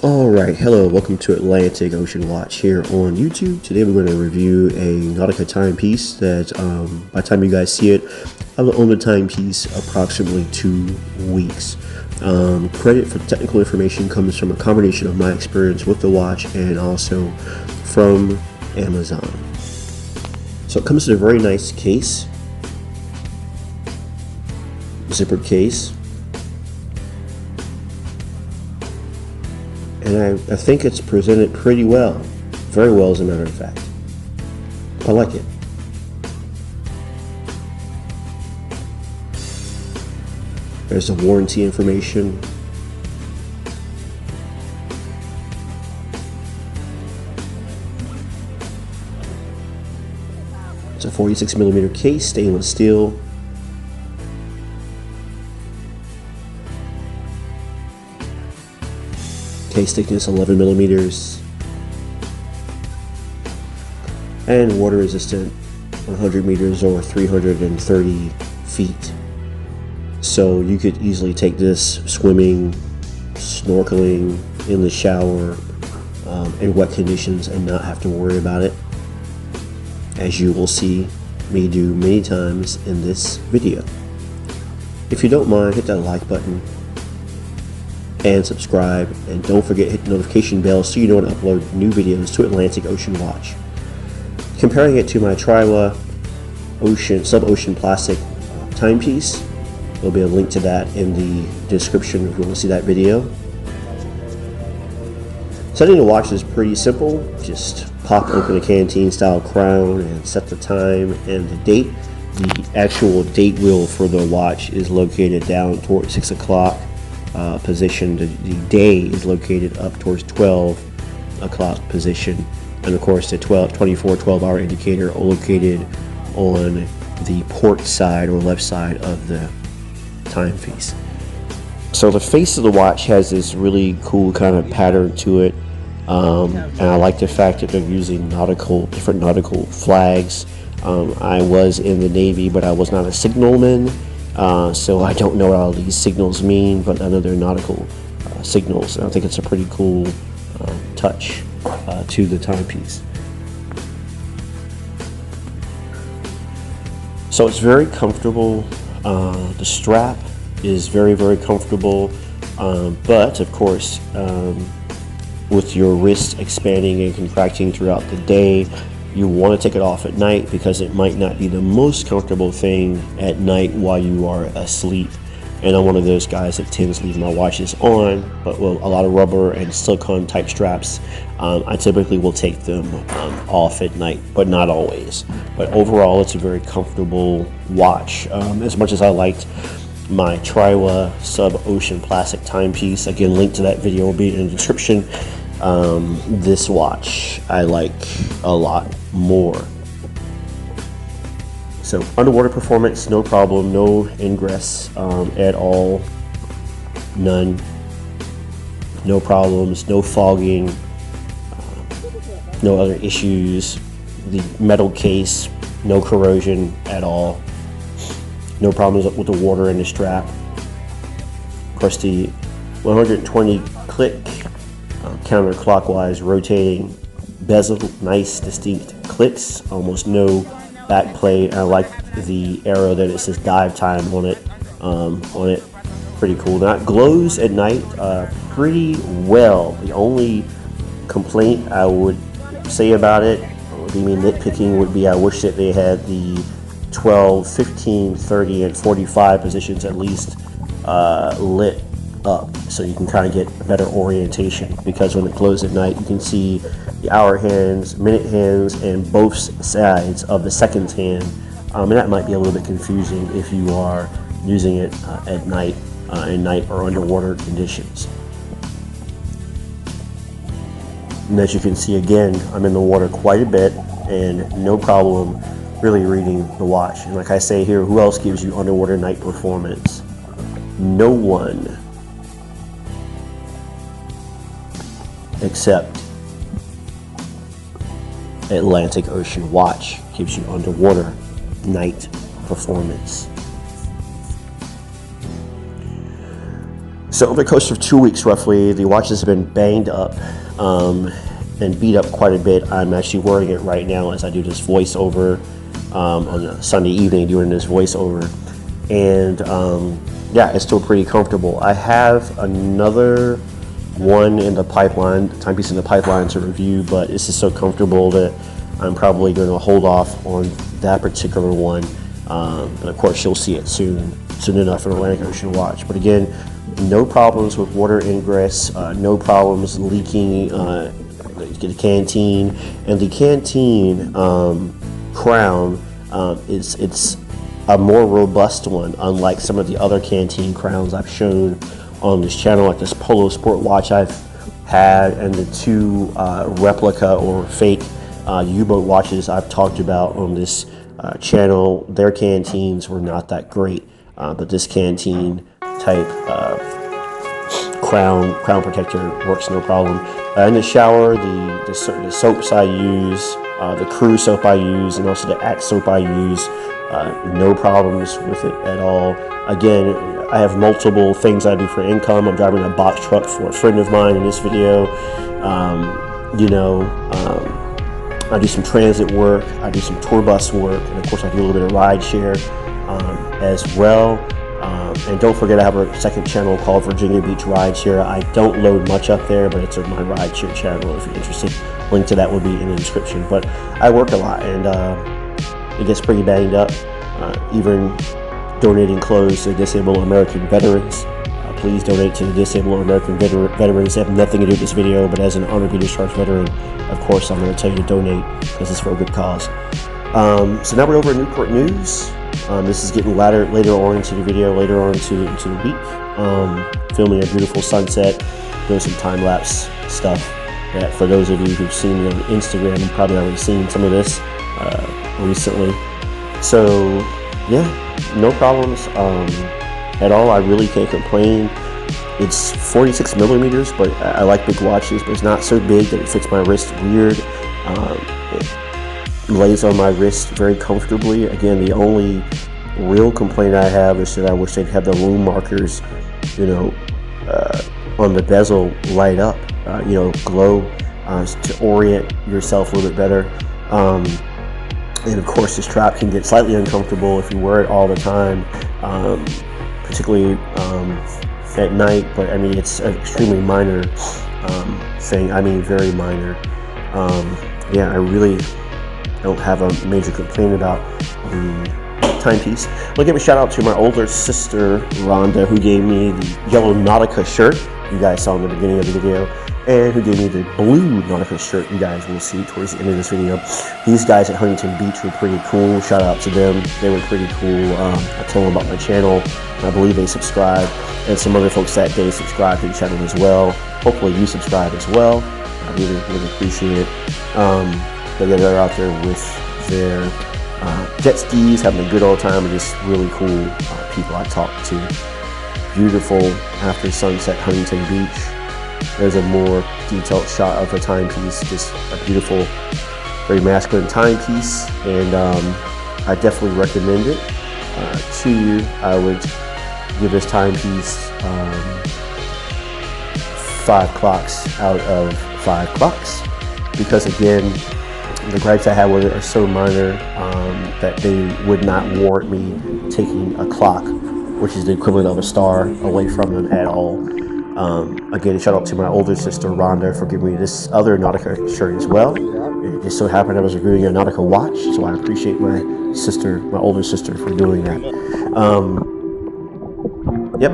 Alright, hello, welcome to Atlantic Ocean Watch here on YouTube. Today we're going to review a Nautica timepiece that, by the time you guys see it, I've owned the timepiece approximately 2 weeks. Credit for technical information comes from a combination of my experience with the watch and also from Amazon. So it comes in a very nice case, zippered case. And I think it's presented pretty well, very well as a matter of fact. I like it. There's the warranty information. It's a 46mm case, stainless steel. Case thickness 11mm, and water resistant 100 meters or 330 feet. So you could easily take this swimming, snorkeling, in the shower, in wet conditions and not have to worry about it, as you will see me do many times in this video. If you don't mind, hit that like button and subscribe, and don't forget hit the notification bell so you know when I upload new videos to Atlantic Ocean Watch. Comparing it to my TRIWA sub-ocean plastic timepiece, there'll be a link to that in the description if you want to see that video. Setting the watch is pretty simple. Just pop open a canteen style crown and set the time and the date. The actual date wheel for the watch is located down towards 6 o'clock. Position. The day is located up towards 12 o'clock position, and of course the 24 12-hour indicator located on the port side or left side of the timepiece. So the face of the watch has this really cool kind of pattern to it, and I like the fact that they're using different nautical flags. I was in the Navy, but I was not a signalman. So I don't know what all these signals mean, but I know they're nautical signals, and I think it's a pretty cool touch to the timepiece. So it's very comfortable. The strap is very, very comfortable, but of course, with your wrist expanding and contracting throughout the day, you want to take it off at night because it might not be the most comfortable thing at night while you are asleep. And I'm one of those guys that tends to leave my watches on, but with a lot of rubber and silicone type straps, I typically will take them off at night, but not always. But overall, it's a very comfortable watch. As much as I liked my TRIWA sub-ocean plastic timepiece, again, link to that video will be in the description. This watch I like a lot more. So underwater performance, no problem, no ingress at all, none, no problems, no fogging, no other issues. The metal case, no corrosion at all, no problems with the water in the strap. Of course, the 120 click counterclockwise rotating bezel, nice distinct clicks, almost no back play. I like the arrow that it says dive time on it. Pretty cool. Now it glows at night pretty well. The only complaint I would say about it, would be me nitpicking, would be I wish that they had the 12, 15, 30, and 45 positions at least lit up, so you can kind of get better orientation, because when it glows at night you can see the hour hands, minute hands, and both sides of the seconds hand, and that might be a little bit confusing if you are using it at night, in night or underwater conditions. And as you can see, again, I'm in the water quite a bit and no problem really reading the watch. And like I say here, who else gives you underwater night performance? No one except Atlantic Ocean Watch gives you underwater night performance. So over the course of 2 weeks roughly, the watches have been banged up and beat up quite a bit. I'm actually wearing it right now as I do this voiceover on a Sunday evening, doing this voiceover. And yeah, it's still pretty comfortable. I have another one in the pipeline, timepiece in the pipeline to review, but this is so comfortable that I'm probably going to hold off on that particular one. And of course, you'll see it soon enough for Atlantic Ocean watch. But again, no problems with water ingress, no problems leaking the canteen, and the canteen crown it's a more robust one, unlike some of the other canteen crowns I've shown on this channel, like this Polo Sport watch I've had, and the two replica or fake U-boat watches I've talked about on this channel. Their canteens were not that great, but this canteen type crown protector works no problem. In the shower, the soaps I use, the Crew soap I use, and also the Axe soap I use, no problems with it at all. Again, I have multiple things I do for income. I'm driving a box truck for a friend of mine in this video. I do some transit work, I do some tour bus work, and of course I do a little bit of ride share as well. And don't forget, I have a second channel called Virginia Beach Rideshare. I don't load much up there, but it's my rideshare channel if you're interested. Link to that will be in the description. But I work a lot, and it gets pretty banged up. Even donating clothes to disabled American veterans. Please donate to the disabled American veterans. They have nothing to do with this video, but as an honorably discharged veteran, of course, I'm going to tell you to donate because it's for a good cause. So now we're over at Newport News. This is getting later on into the video, later on into the week. Filming a beautiful sunset, doing some time-lapse stuff. That for those of you who've seen me on Instagram, you've probably already seen some of this recently. So yeah, no problems at all. I really can't complain. It's 46 millimeters, but I like big watches, but it's not so big that it fits my wrist weird. It lays on my wrist very comfortably. Again, the only real complaint I have is that I wish they'd have the lume markers, on the bezel light up, glow to orient yourself a little bit better. And of course, the strap can get slightly uncomfortable if you wear it all the time, particularly at night. But I mean, it's an extremely minor thing. I mean, very minor. Yeah, I really don't have a major complaint about the timepiece. I'll give a shout out to my older sister Rhonda, who gave me the yellow Nautica shirt you guys saw in the beginning of the video, and who gave me the blue Nautica shirt you guys will see towards the end of this video. These guys at Huntington Beach were pretty cool. Shout out to them. They were pretty cool. I told them about my channel. I believe they subscribed, and some other folks that day subscribed to the channel as well. Hopefully you subscribe as well. I really appreciate it. But yeah, they're out there with their jet skis, having a good old time, and just really cool people I talked to. Beautiful after sunset Huntington Beach. There's a more detailed shot of the timepiece, just a beautiful, very masculine timepiece, and I definitely recommend it to you. I would give this timepiece 5 clocks out of 5 clocks, because again, the gripes I have with it are so minor that they would not warrant me taking a clock, which is the equivalent of a star, away from them at all. Again, shout out to my older sister Rhonda for giving me this other Nautica shirt as well. It just so happened I was reviewing a Nautica watch, so I appreciate my older sister for doing that. Yep.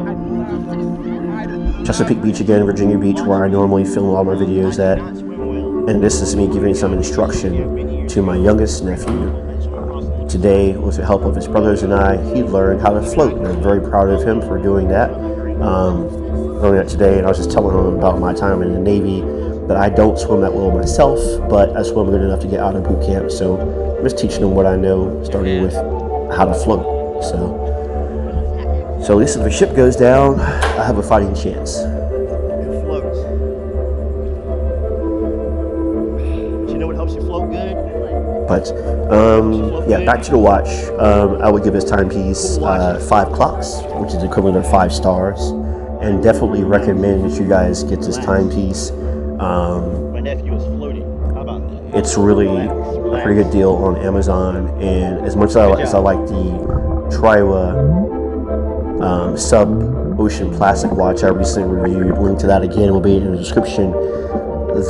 Chesapeake Beach again, Virginia Beach, where I normally film all my videos at. And this is me giving some instruction to my youngest nephew. Today, with the help of his brothers and I, he learned how to float, and I'm very proud of him for doing that. Learning that today, and I was just telling him about my time in the Navy, that I don't swim that well myself, but I swim good enough to get out of boot camp, so I'm just teaching him what I know, starting with how to float. So at least if the ship goes down, I have a fighting chance. But yeah, back to the watch. I would give this timepiece 5 clocks, which is the equivalent of 5 stars. and definitely recommend that you guys get this timepiece. My nephew was floating. How about that? It's really a pretty good deal on Amazon, and as much as I like the TRIWA sub ocean plastic watch I recently reviewed, link to that again will be in the description.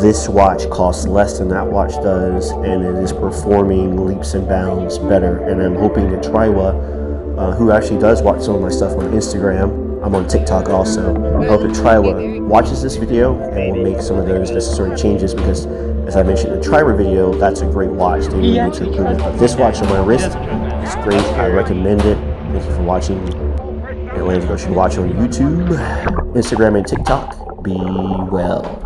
This watch costs less than that watch does, and it is performing leaps and bounds better. And I'm hoping that TRIWA, who actually does watch some of my stuff on Instagram, I'm on TikTok also, I hope that TRIWA watches this video and will make some of those necessary changes, because as I mentioned in the TRIWA video, that's a great watch. They really need to improve it. But this watch on my wrist is great. I recommend it. Thank you for watching. And let us go should watch on YouTube, Instagram, and TikTok. Be well.